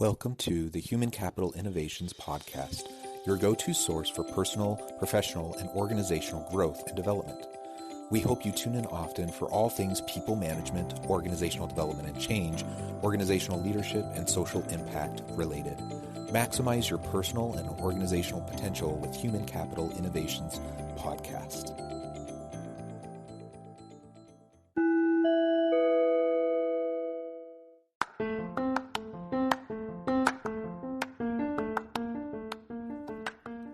Welcome to the Human Capital Innovations Podcast, your go-to source for personal, professional, and organizational growth and development. We hope you tune in often for all things people management, organizational development and change, organizational leadership, and social impact related. Maximize your personal and organizational potential with Human Capital Innovations Podcast.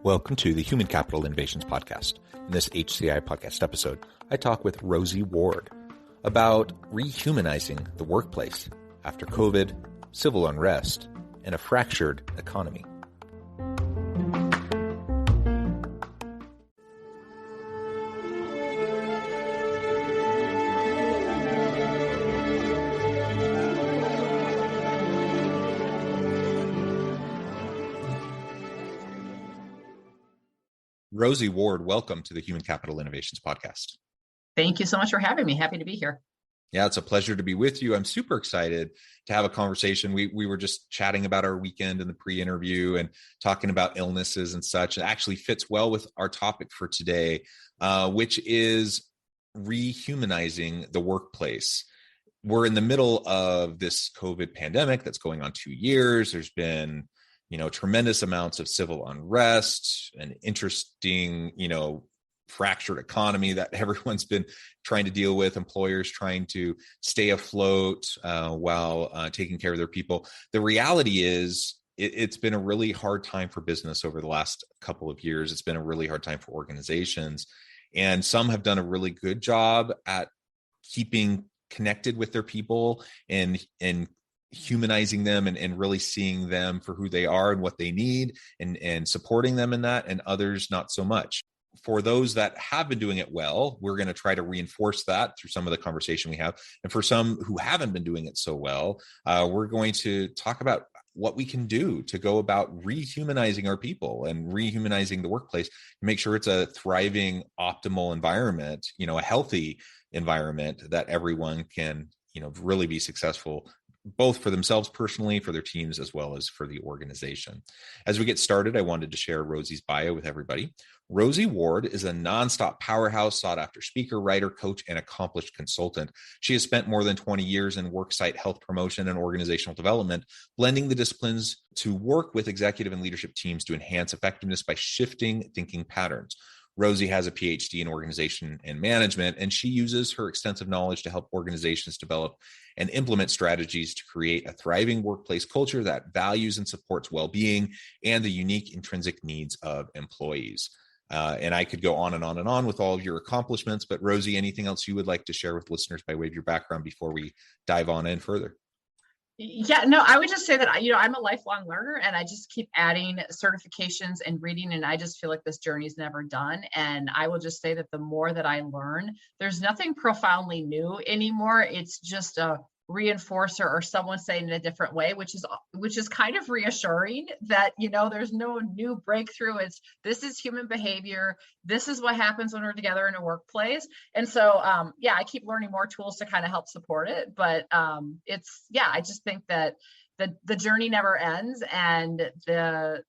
Welcome to the Human Capital Innovations Podcast. In this HCI podcast episode, I talk with Rosie Ward about rehumanizing the workplace after COVID, civil unrest, and a fractured economy. Rosie Ward, welcome to the Human Capital Innovations Podcast. Thank you so much for having me. Happy to be here. Yeah, it's a pleasure to be with you. I'm super excited to have a conversation. We were just chatting about our weekend in the pre-interview and talking about illnesses and such. It actually fits well with our topic for today, which is rehumanizing the workplace. We're in the middle of this COVID pandemic that's going on 2 years. There's been tremendous amounts of civil unrest, an interesting, fractured economy that everyone's been trying to deal with, employers trying to stay afloat while taking care of their people. The reality is it's been a really hard time for business over the last couple of years. It's been a really hard time for organizations. And some have done a really good job at keeping connected with their people and humanizing them and really seeing them for who they are and what they need and supporting them in that, and others not so much. For those that have been doing it well, we're going to try to reinforce that through some of the conversation we have. And for some who haven't been doing it so well, we're going to talk about what we can do to go about rehumanizing our people and rehumanizing the workplace to make sure it's a thriving, optimal environment, a healthy environment that everyone can, really be successful, both for themselves personally, for their teams, as well as for the organization. As we get started, I wanted to share Rosie's bio with everybody. Rosie Ward is a nonstop powerhouse, sought-after speaker, writer, coach, and accomplished consultant. She has spent more than 20 years in worksite health promotion and organizational development, blending the disciplines to work with executive and leadership teams to enhance effectiveness by shifting thinking patterns. Rosie has a PhD in organization and management, and she uses her extensive knowledge to help organizations develop and implement strategies to create a thriving workplace culture that values and supports well-being and the unique intrinsic needs of employees. And I could go on and on and on with all of your accomplishments, but Rosie, anything else you would like to share with listeners by way of your background before we dive on in further? Yeah, no, I would just say that, I'm a lifelong learner and I just keep adding certifications and reading, and I just feel like this journey is never done. And I will just say that the more that I learn, there's nothing profoundly new anymore. It's just a reinforcer or someone saying it a different way, which is kind of reassuring that, there's no new breakthrough. This is human behavior. This is what happens when we're together in a workplace. And so, I keep learning more tools to kind of help support it. But I just think that the journey never ends, and the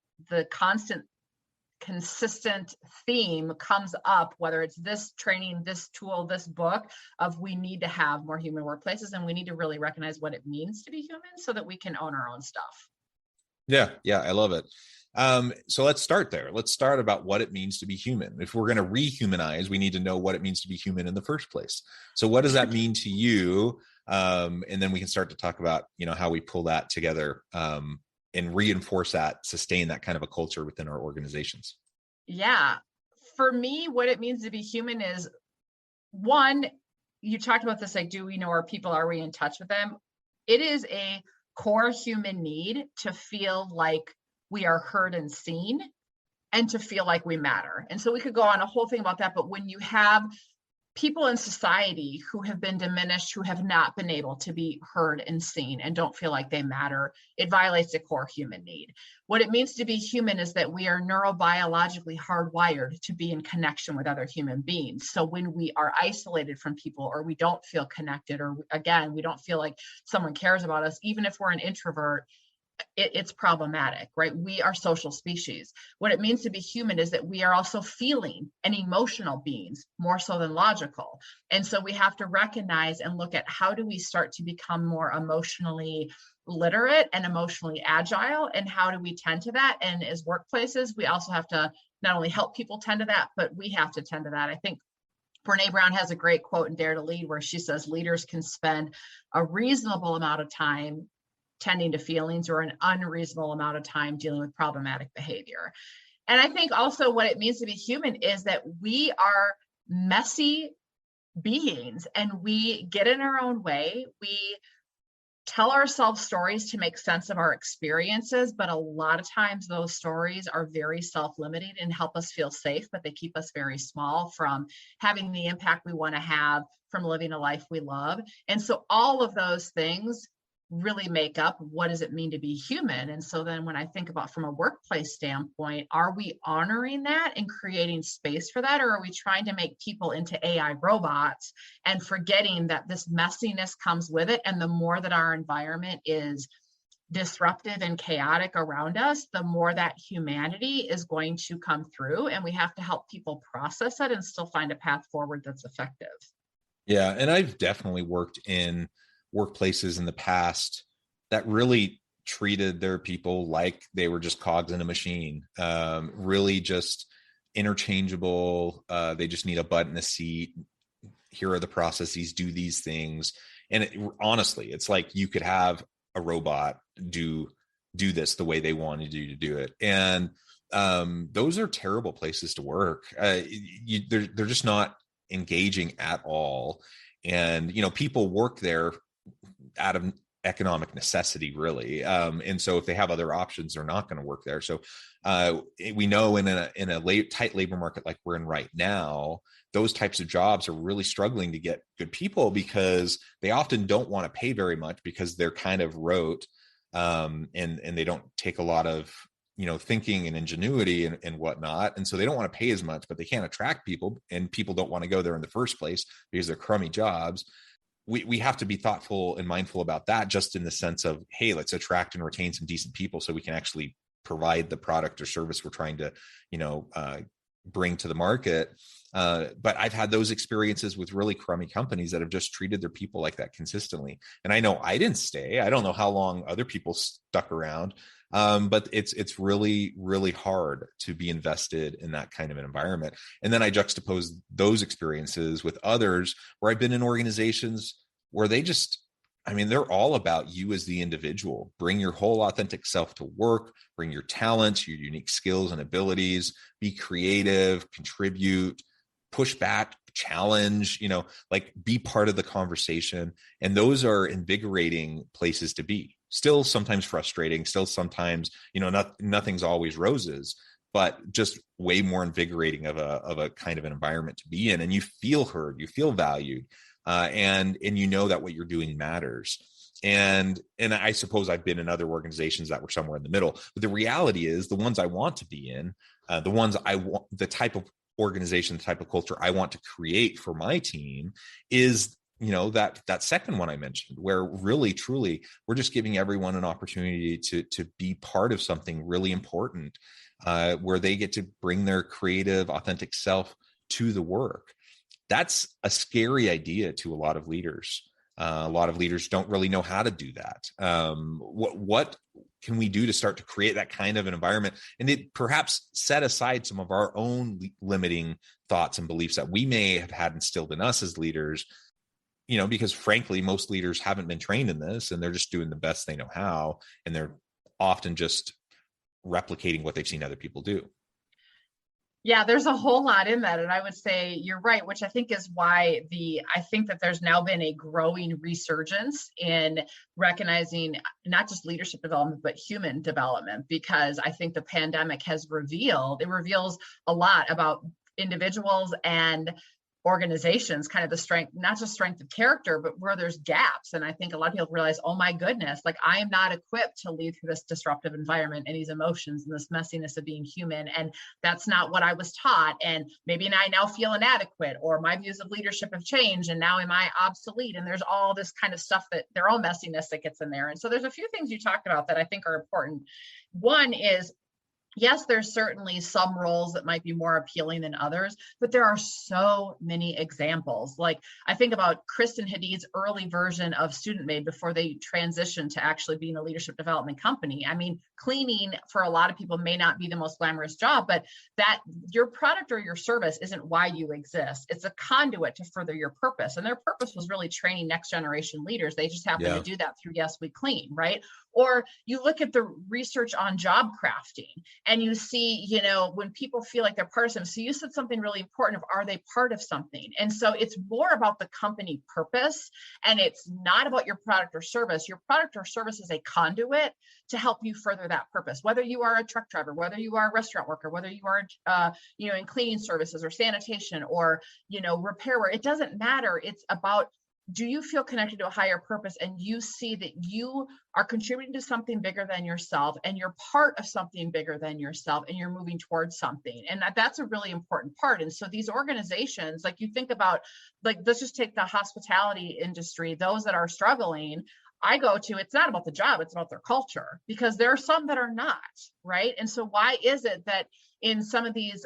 consistent theme comes up, whether it's this training, this tool, this book, of we need to have more human workplaces, and we need to really recognize what it means to be human so that we can own our own stuff. Yeah, I love it. So let's start there. Let's start about what it means to be human. If we're going to rehumanize, we need to know what it means to be human in the first place. So what does that mean to you? And then we can start to talk about, how we pull that together and reinforce that, sustain that kind of a culture within our organizations. Yeah. For me, what it means to be human is, one, you talked about this, like, do we know our people? Are we in touch with them? It is a core human need to feel like we are heard and seen, and to feel like we matter. And so we could go on a whole thing about that, but when you have people in society who have been diminished, who have not been able to be heard and seen and don't feel like they matter, it violates a core human need. What it means to be human is that we are neurobiologically hardwired to be in connection with other human beings. So when we are isolated from people, or we don't feel connected, or again, we don't feel like someone cares about us, even if we're an introvert, it's problematic, right? We are social species. What it means to be human is that we are also feeling and emotional beings, more so than logical. And so we have to recognize and look at how do we start to become more emotionally literate and emotionally agile, and how do we tend to that? And as workplaces, we also have to not only help people tend to that, but we have to tend to that. I think Brene Brown has a great quote in Dare to Lead where she says leaders can spend a reasonable amount of time tending to feelings or an unreasonable amount of time dealing with problematic behavior. And I think also what it means to be human is that we are messy beings and we get in our own way. We tell ourselves stories to make sense of our experiences, but a lot of times those stories are very self-limiting and help us feel safe, but they keep us very small from having the impact we want to have, from living a life we love. And so all of those things really make up what does it mean to be human. And so then when I think about from a workplace standpoint, are we honoring that and creating space for that? Or are we trying to make people into AI robots and forgetting that this messiness comes with it? And the more that our environment is disruptive and chaotic around us, the more that humanity is going to come through, and we have to help people process it and still find a path forward that's effective. Yeah. And I've definitely worked in workplaces in the past that really treated their people like they were just cogs in a machine, really just interchangeable. They just need a butt in a seat. Here are the processes, do these things. And honestly, it's like you could have a robot do this the way they wanted you to do it. And those are terrible places to work. They're just not engaging at all. And, people work there out of economic necessity, really. And so if they have other options, they're not going to work there. So we know in a tight labor market like we're in right now, those types of jobs are really struggling to get good people because they often don't want to pay very much because they're kind of rote, and they don't take a lot of thinking and ingenuity and whatnot. And so they don't want to pay as much, but they can't attract people, and people don't want to go there in the first place because they're crummy jobs. We have to be thoughtful and mindful about that, just in the sense of, hey, let's attract and retain some decent people so we can actually provide the product or service we're trying to, bring to the market. But I've had those experiences with really crummy companies that have just treated their people like that consistently. And I know I didn't stay. I don't know how long other people stuck around. But it's really, really hard to be invested in that kind of an environment. And then I juxtapose those experiences with others where I've been in organizations where they're all about you as the individual. Bring your whole authentic self to work, bring your talents, your unique skills and abilities, be creative, contribute, push back, challenge, be part of the conversation. And those are invigorating places to be. Still sometimes frustrating, still sometimes, nothing's always roses, but just way more invigorating of a kind of an environment to be in. And you feel heard, you feel valued, and you know that what you're doing matters. And I suppose I've been in other organizations that were somewhere in the middle, but the reality is the ones I want to be in, the ones I want, the type of organization, the type of culture I want to create for my team is that second one I mentioned, where really, truly, we're just giving everyone an opportunity to be part of something really important, where they get to bring their creative, authentic self to the work. That's a scary idea to a lot of leaders. A lot of leaders don't really know how to do that. What can we do to start to create that kind of an environment, and it perhaps set aside some of our own limiting thoughts and beliefs that we may have had instilled in us as leaders? Because frankly, most leaders haven't been trained in this, and they're just doing the best they know how. And they're often just replicating what they've seen other people do. Yeah, there's a whole lot in that. And I would say you're right, which I think is why I think that there's now been a growing resurgence in recognizing not just leadership development, but human development, because I think the pandemic reveals a lot about individuals and organizations, kind of the strength, not just strength of character, but where there's gaps. And I think a lot of people realize, oh my goodness, like I am not equipped to lead through this disruptive environment and these emotions and this messiness of being human. And that's not what I was taught. And maybe I now feel inadequate, or my views of leadership have changed. And now am I obsolete? And there's all this kind of stuff that their own messiness that gets in there. And so there's a few things you talked about that I think are important. One is, yes, there's certainly some roles that might be more appealing than others, but there are so many examples. Like I think about Kristen Hadid's early version of Student Made before they transitioned to actually being a leadership development company. I mean, cleaning for a lot of people may not be the most glamorous job, but that your product or your service isn't why you exist. It's a conduit to further your purpose. And their purpose was really training next generation leaders. They just happen to do that through Yes, We Clean, right? Or you look at the research on job crafting and you see, you know, when people feel like they're part of something. So you said something really important of, are they part of something? And so it's more about the company purpose, and it's not about your product or service. Your product or service is a conduit to help you further that purpose. Whether you are a truck driver, whether you are a restaurant worker, whether you are, you know, in cleaning services or sanitation or, you know, repair work, it doesn't matter. It's about, do you feel connected to a higher purpose, and you see that you are contributing to something bigger than yourself, and you're part of something bigger than yourself, and you're moving towards something. And that's a really important part. And so these organizations, like you think about, like, let's just take the hospitality industry, those that are struggling, I go to, it's not about the job, it's about their culture, because there are some that are not, right? And so why is it that in some of these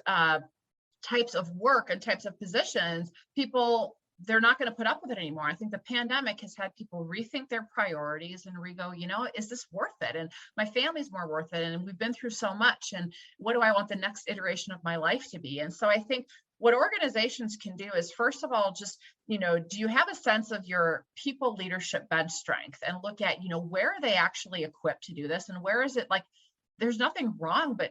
types of work and types of positions, people, they're not going to put up with it anymore? I think the pandemic has had people rethink their priorities and go, you know, is this worth it? And my family's more worth it. And we've been through so much. And what do I want the next iteration of my life to be? And so I think what organizations can do is, first of all, just, you know, do you have a sense of your people leadership bench strength, and look at, you know, where are they actually equipped to do this? And where is it, like, there's nothing wrong, but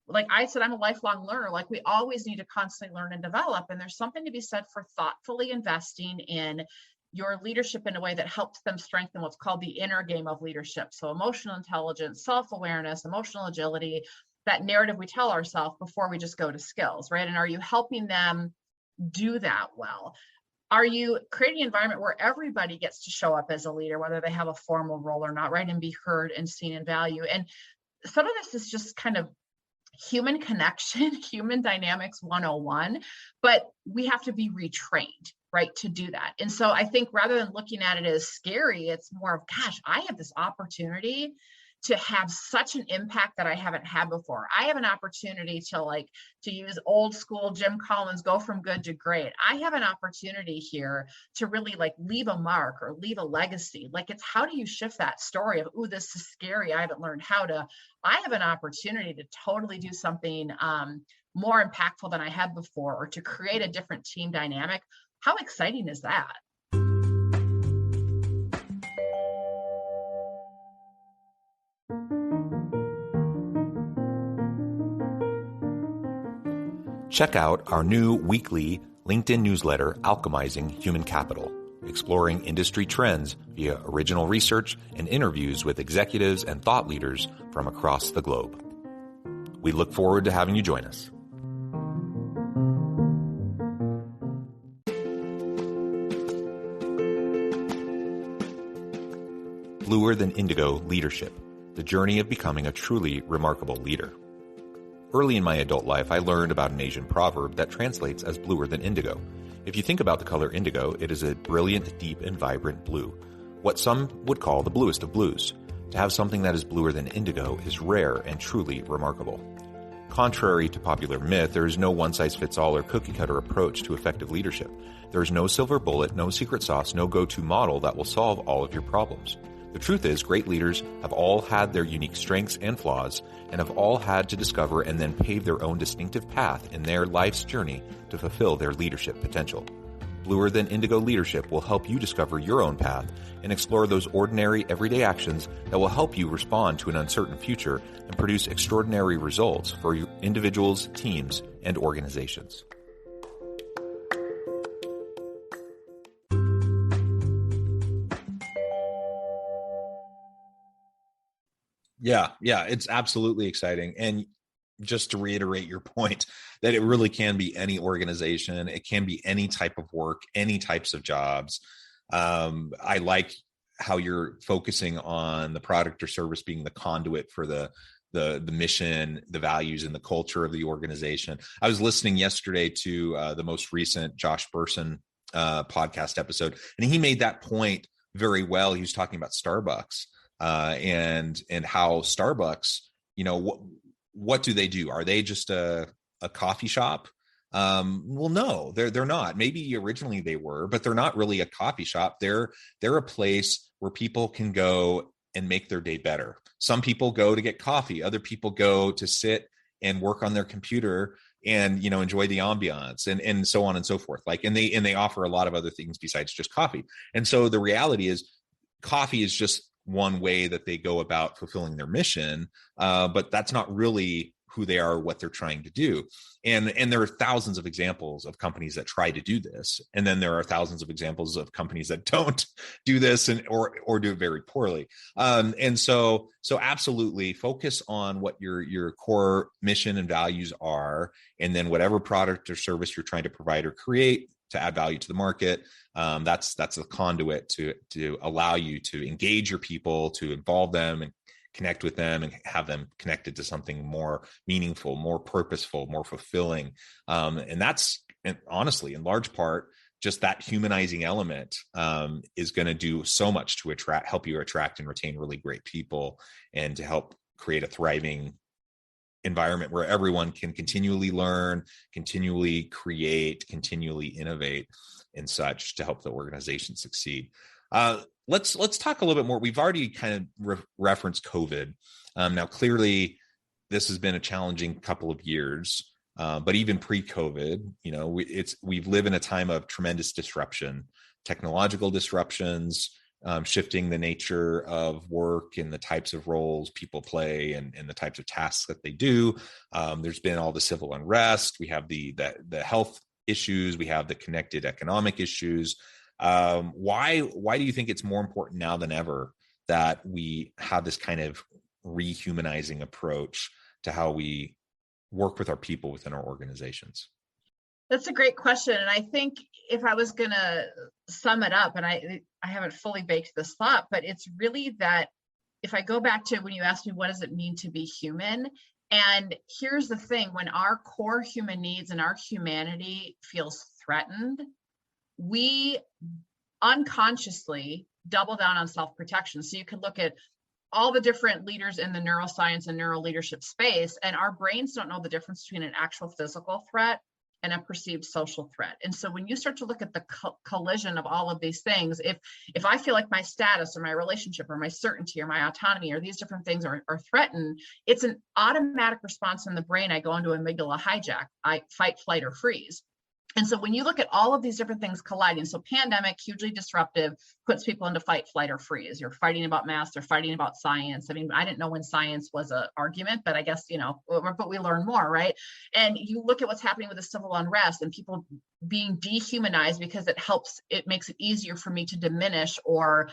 like I said, I'm a lifelong learner. Like, we always need to constantly learn and develop. And there's something to be said for thoughtfully investing in your leadership in a way that helps them strengthen what's called the inner game of leadership. So emotional intelligence, self-awareness, emotional agility, that narrative we tell ourselves before we just go to skills, right? And are you helping them do that well? Are you creating an environment where everybody gets to show up as a leader, whether they have a formal role or not, right? And be heard and seen and valued. And some of this is just kind of human connection, human dynamics 101, but we have to be retrained, right, to do that. And so I think rather than looking at it as scary, it's more of, gosh, I have this opportunity to have such an impact that I haven't had before. I have an opportunity to use old school Jim Collins, go from good to great. I have an opportunity here to really leave a mark or leave a legacy. Like, it's, how do you shift that story of, ooh, this is scary, I haven't learned how to. I have an opportunity to totally do something more impactful than I had before, or to create a different team dynamic. How exciting is that? Check out our new weekly LinkedIn newsletter, Alchemizing Human Capital, exploring industry trends via original research and interviews with executives and thought leaders from across the globe. We look forward to having you join us. Bluer Than Indigo Leadership, the journey of becoming a truly remarkable leader. Early in my adult life, I learned about an Asian proverb that translates as bluer than indigo. If you think about the color indigo, it is a brilliant, deep, and vibrant blue, what some would call the bluest of blues. To have something that is bluer than indigo is rare and truly remarkable. Contrary to popular myth, there is no one-size-fits-all or cookie-cutter approach to effective leadership. There is no silver bullet, no secret sauce, no go-to model that will solve all of your problems. The truth is, great leaders have all had their unique strengths and flaws, and have all had to discover and then pave their own distinctive path in their life's journey to fulfill their leadership potential. Bluer Than Indigo Leadership will help you discover your own path and explore those ordinary, everyday actions that will help you respond to an uncertain future and produce extraordinary results for individuals, teams, and organizations. Yeah, it's absolutely exciting. And just to reiterate your point, that it really can be any organization. It can be any type of work, any types of jobs. I like how you're focusing on the product or service being the conduit for the mission, the values, and the culture of the organization. I was listening yesterday to the most recent Josh Bersin podcast episode, and he made that point very well. He was talking about Starbucks and how Starbucks, what do they do? Are they just a coffee shop? Well, no, they're not. Maybe originally they were, but they're not really a coffee shop. They're a place where people can go and make their day better. Some people go to get coffee. Other people go to sit and work on their computer and, enjoy the ambiance and so on and so forth. And they offer a lot of other things besides just coffee. And so the reality is coffee is just one way that they go about fulfilling their mission. But that's not really who they are, what they're trying to do. And there are thousands of examples of companies that try to do this. And then there are thousands of examples of companies that don't do this or do it very poorly. And so absolutely focus on what your core mission and values are. And then whatever product or service you're trying to provide or create to add value to the market, that's the conduit to allow you to engage your people, to involve them and connect with them and have them connected to something more meaningful, more purposeful, more fulfilling. And that's, honestly, in large part, just that humanizing element is going to do so much to help you attract and retain really great people, and to help create a thriving environment where everyone can continually learn, continually create, continually innovate, and such, to help the organization succeed. Let's talk a little bit more. We've already kind of referenced COVID. Now, clearly, this has been a challenging couple of years, but even pre-COVID, we've lived in a time of tremendous disruption, technological disruptions, shifting the nature of work and the types of roles people play and the types of tasks that they do. There's been all the civil unrest. We have the health issues. We have the connected economic issues. Why do you think it's more important now than ever that we have this kind of rehumanizing approach to how we work with our people within our organizations? That's a great question. And I think if I was going to sum it up, and I haven't fully baked this thought, but it's really that if I go back to when you asked me, what does it mean to be human? And here's the thing, when our core human needs and our humanity feels threatened, we unconsciously double down on self-protection. So you can look at all the different leaders in the neuroscience and neuro leadership space, and our brains don't know the difference between an actual physical threat and a perceived social threat. And so when you start to look at the collision of all of these things, if I feel like my status or my relationship or my certainty or my autonomy or these different things are threatened, it's an automatic response in the brain. I go into amygdala hijack. I fight, flight, or freeze. And so when you look at all of these different things colliding, so pandemic, hugely disruptive, puts people into fight, flight, or freeze. You're fighting about masks, they're fighting about science. I mean, I didn't know when science was an argument, but I guess, but we learn more, right? And you look at what's happening with the civil unrest and people being dehumanized because it makes it easier for me to diminish or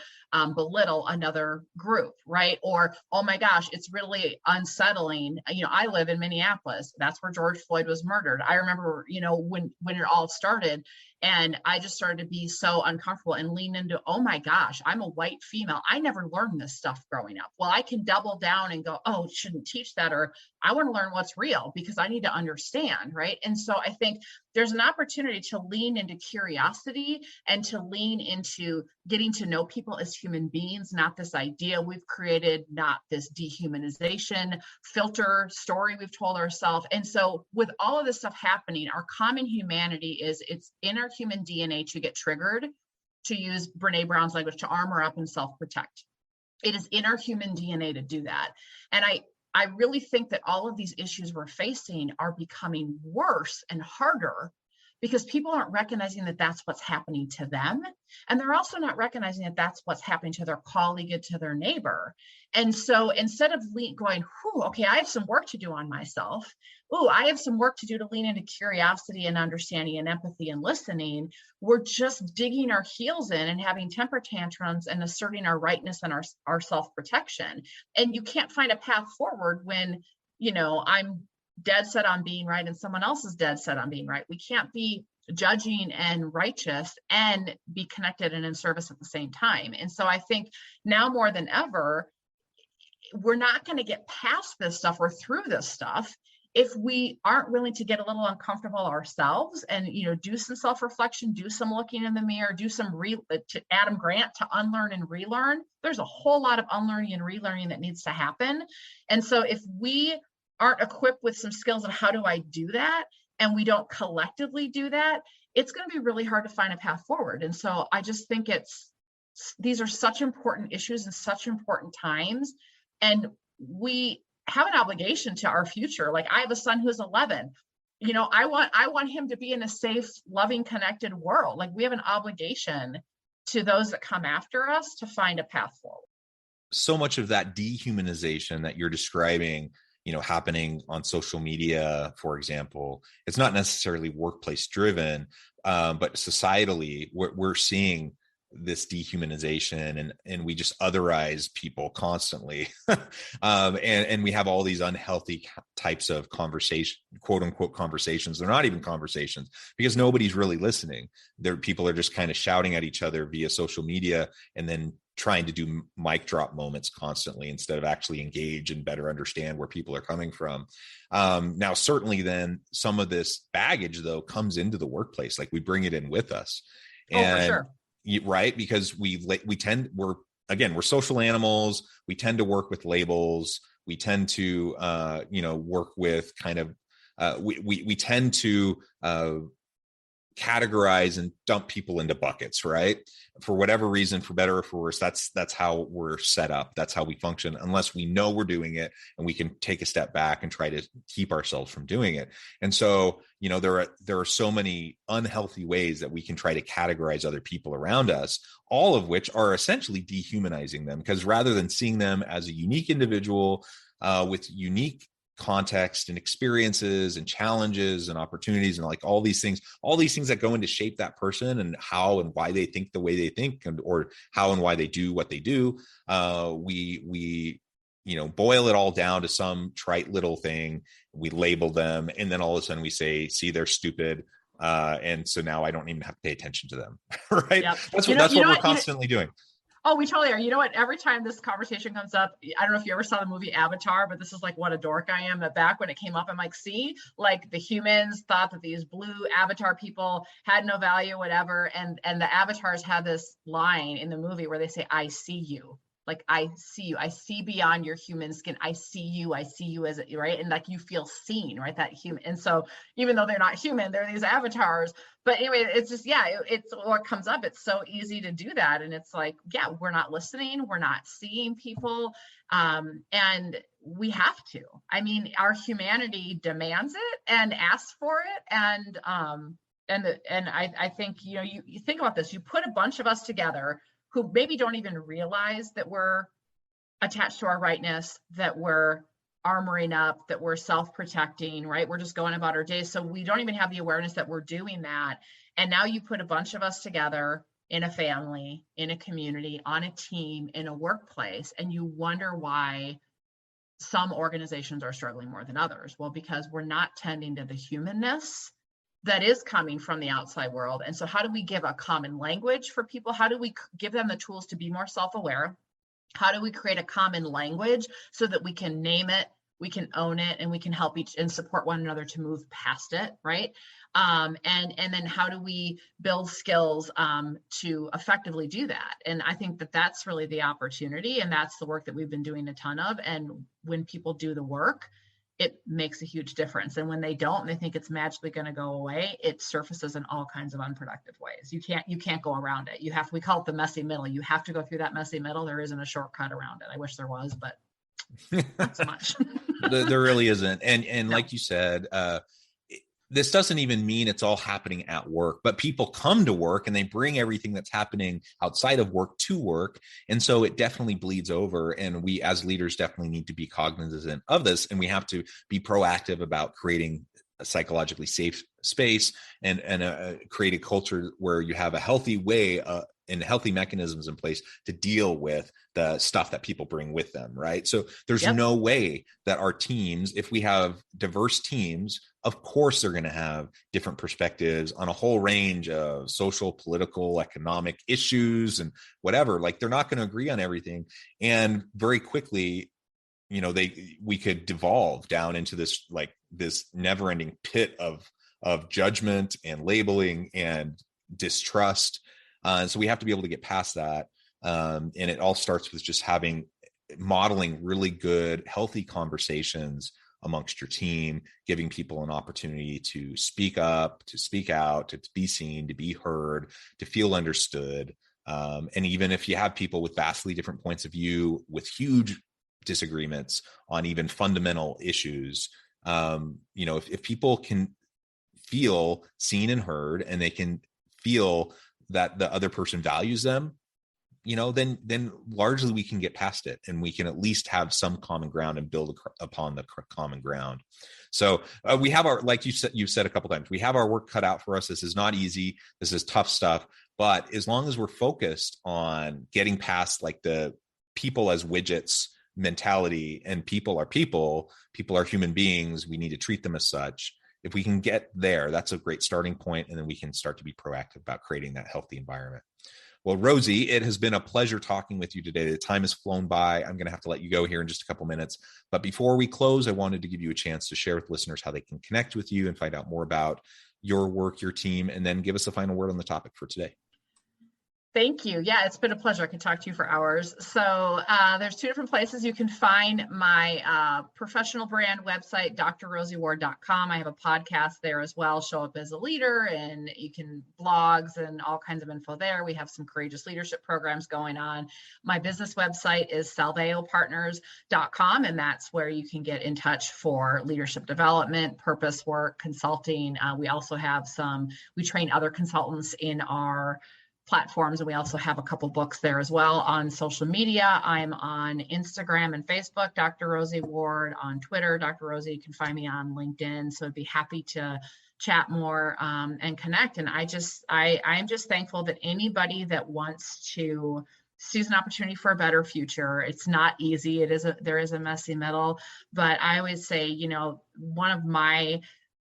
belittle another group, right? Or, oh my gosh, it's really unsettling. I live in Minneapolis. That's where George Floyd was murdered. I remember, when it all started, and I just started to be so uncomfortable and lean into, oh my gosh, I'm a white female. I never learned this stuff growing up. Well, I can double down and go, oh, shouldn't teach that. Or I want to learn what's real because I need to understand, right? And so I think there's an opportunity to lean into curiosity and to lean into getting to know people as human beings, not this idea we've created, not this dehumanization filter story we've told ourselves. And so with all of this stuff happening, our common humanity is it's in our human DNA to get triggered, to use Brene Brown's language, to armor up and self-protect. It is in our human DNA to do that. And I really think that all of these issues we're facing are becoming worse and harder because people aren't recognizing that that's what's happening to them. And they're also not recognizing that that's what's happening to their colleague and to their neighbor. And so instead of going, okay, I have some work to do on myself. I have some work to do to lean into curiosity and understanding and empathy and listening. We're just digging our heels in and having temper tantrums and asserting our rightness and our self-protection. And you can't find a path forward when, I'm dead set on being right and someone else is dead set on being right. We can't be judging and righteous and be connected and in service at the same time. And so I think now more than ever, we're not going to get past this stuff or through this stuff if we aren't willing to get a little uncomfortable ourselves and, do some self-reflection, do some looking in the mirror, do some to Adam Grant, to unlearn and relearn. There's a whole lot of unlearning and relearning that needs to happen. And so if we aren't equipped with some skills of how do I do that, and we don't collectively do that, it's going to be really hard to find a path forward. And so I just think these are such important issues and such important times. And we have an obligation to our future. Like, I have a son who's 11. I want him to be in a safe, loving, connected world. Like, we have an obligation to those that come after us to find a path forward. So much of that dehumanization that you're describing, happening on social media, for example, it's not necessarily workplace driven, but societally, we're seeing this dehumanization and we just otherize people constantly. And we have all these unhealthy types of conversation, quote unquote conversations. They're not even conversations because nobody's really listening. People are just kind of shouting at each other via social media and then trying to do mic drop moments constantly instead of actually engage and better understand where people are coming from. Now, certainly then some of this baggage though comes into the workplace. Like, we bring it in with us. And for sure. Right. Because we're social animals. We tend to work with labels. We tend to, work with kind of, we tend to categorize and dump people into buckets, right? For whatever reason, for better or for worse, that's how we're set up. That's how we function, unless we know we're doing it and we can take a step back and try to keep ourselves from doing it. And so, there are so many unhealthy ways that we can try to categorize other people around us, all of which are essentially dehumanizing them, because rather than seeing them as a unique individual with unique context and experiences and challenges and opportunities and like all these things that go into shape that person and how and why they think the way they think, or how and why they do what they do, we boil it all down to some trite little thing. We label them, and then all of a sudden we say, see, they're stupid, and so now I don't even have to pay attention to them. Right? Yep. That's what we're constantly doing. Oh, we totally are. You know what? Every time this conversation comes up, I don't know if you ever saw the movie Avatar, but this is like what a dork I am. That back when it came up, I'm like, see, like the humans thought that these blue Avatar people had no value, whatever. And the avatars have this line in the movie where they say, I see you. Like, I see you. I see beyond your human skin. I see you as it, right? And like, you feel seen, right? That human. And so even though they're not human, they're these avatars. But anyway, it's just, it's what comes up. It's so easy to do that. And it's like, we're not listening. We're not seeing people. And we have to. I mean, our humanity demands it and asks for it. And I think, you think about this, you put a bunch of us together who maybe don't even realize that we're attached to our rightness, that we're armoring up, that we're self-protecting, right? We're just going about our days. So we don't even have the awareness that we're doing that. And now you put a bunch of us together in a family, in a community, on a team, in a workplace, and you wonder why some organizations are struggling more than others. Well, because we're not tending to the humanness that is coming from the outside world. And so how do we give a common language for people? How do we give them the tools to be more self-aware? How do we create a common language so that we can name it, we can own it, and we can help each and support one another to move past it, right? And then how do we build skills to effectively do that? And I think that that's really the opportunity, and that's the work that we've been doing a ton of. And when people do the work, it makes a huge difference. And when they don't, and they think it's magically going to go away, it surfaces in all kinds of unproductive ways. You can't go around it. We call it the messy middle. You have to go through that messy middle. There isn't a shortcut around it. I wish there was, but not so much. There really isn't. And no. Like you said, this doesn't even mean it's all happening at work, but people come to work and they bring everything that's happening outside of work to work. And so it definitely bleeds over. And we as leaders definitely need to be cognizant of this. And we have to be proactive about creating a psychologically safe space and create a culture where you have a healthy way and healthy mechanisms in place to deal with the stuff that people bring with them, right? So there's no way that our teams, if we have diverse teams, of course they're going to have different perspectives on a whole range of social, political, economic issues and whatever. Like, they're not going to agree on everything. And very quickly, we could devolve down into this never-ending pit of judgment and labeling and distrust. And so we have to be able to get past that. And it all starts with just modeling really good, healthy conversations amongst your team, giving people an opportunity to speak up, to speak out, to be seen, to be heard, to feel understood. And even if you have people with vastly different points of view, with huge disagreements on even fundamental issues, if people can feel seen and heard, and they can feel that the other person values them, then largely we can get past it, and we can at least have some common ground and build upon the common ground. So we have like you've said a couple times, we have our work cut out for us. This is not easy. This is tough stuff. But as long as we're focused on getting past like the people as widgets mentality, and people are human beings, we need to treat them as such. If we can get there, that's a great starting point, and then we can start to be proactive about creating that healthy environment. Well, Rosie, it has been a pleasure talking with you today. The time has flown by. I'm going to have to let you go here in just a couple minutes. But before we close, I wanted to give you a chance to share with listeners how they can connect with you and find out more about your work, your team, and then give us a final word on the topic for today. Thank you. Yeah, it's been a pleasure. I could talk to you for hours. So there's two different places you can find my professional brand website, drrosieward.com. I have a podcast there as well, Show Up as a Leader, and you can blogs and all kinds of info there. We have some courageous leadership programs going on. My business website is salveopartners.com, and that's where you can get in touch for leadership development, purpose work, consulting. We also have we train other consultants in our platforms, and we also have a couple books there as well. On social media, I'm on Instagram and Facebook, Dr. Rosie Ward, on Twitter, Dr. Rosie. You can find me on LinkedIn. So I'd be happy to chat more and connect. And I'm just thankful that anybody that wants to sees an opportunity for a better future. It's not easy. There is a messy middle, but I always say, one of my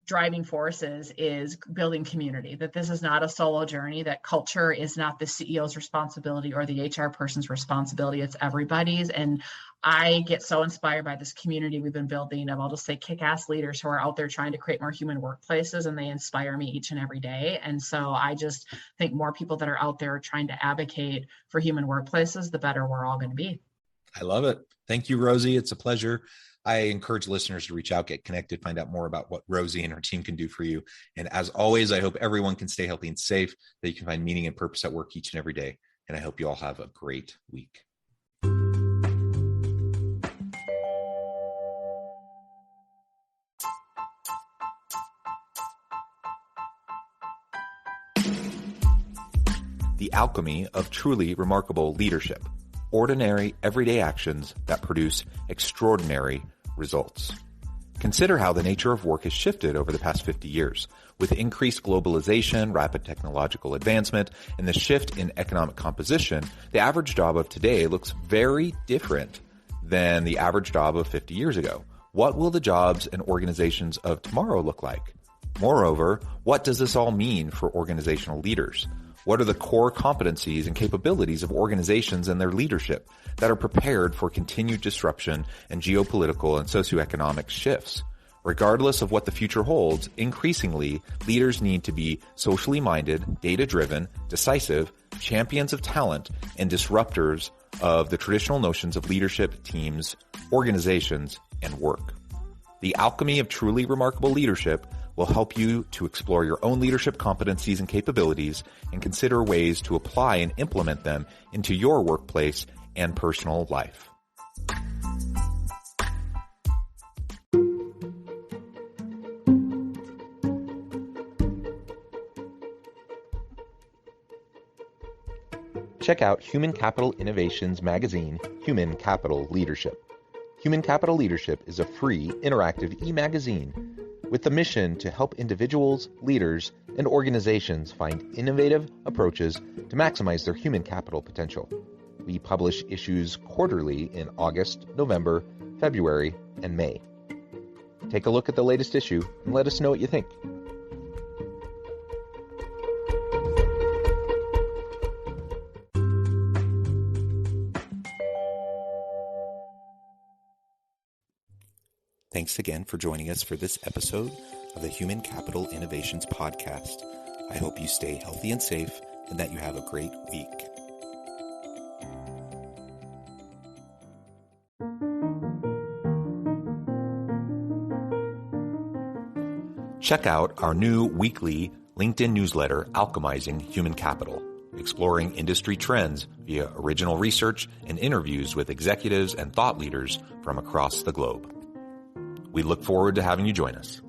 driving forces is building community, that this is not a solo journey, that culture is not the CEO's responsibility or the HR person's responsibility, it's everybody's. And I get so inspired by this community we've been building of, I'll just say, kick-ass leaders who are out there trying to create more human workplaces, and they inspire me each and every day. And so I just think more people that are out there trying to advocate for human workplaces, the better we're all going to be. I love it. Thank you, Rosie. It's a pleasure. I encourage listeners to reach out, get connected, find out more about what Rosie and her team can do for you. And as always, I hope everyone can stay healthy and safe, that you can find meaning and purpose at work each and every day. And I hope you all have a great week. The alchemy of truly remarkable leadership. Ordinary, everyday actions that produce extraordinary results. Consider how the nature of work has shifted over the past 50 years. With increased globalization, rapid technological advancement, and the shift in economic composition, the average job of today looks very different than the average job of 50 years ago. What will the jobs and organizations of tomorrow look like? Moreover, what does this all mean for organizational leaders? What are the core competencies and capabilities of organizations and their leadership that are prepared for continued disruption and geopolitical and socioeconomic shifts? Regardless of what the future holds, increasingly, leaders need to be socially minded, data-driven, decisive, champions of talent, and disruptors of the traditional notions of leadership, teams, organizations, and work. The alchemy of truly remarkable leadership will help you to explore your own leadership competencies and capabilities and consider ways to apply and implement them into your workplace and personal life. Check out Human Capital Innovations magazine, Human Capital Leadership. Human Capital Leadership is a free, interactive e-magazine with the mission to help individuals, leaders, and organizations find innovative approaches to maximize their human capital potential. We publish issues quarterly in August, November, February, and May. Take a look at the latest issue and let us know what you think. Thanks again for joining us for this episode of the Human Capital Innovations Podcast. I hope you stay healthy and safe and that you have a great week. Check out our new weekly LinkedIn newsletter, Alchemizing Human Capital, exploring industry trends via original research and interviews with executives and thought leaders from across the globe. We look forward to having you join us.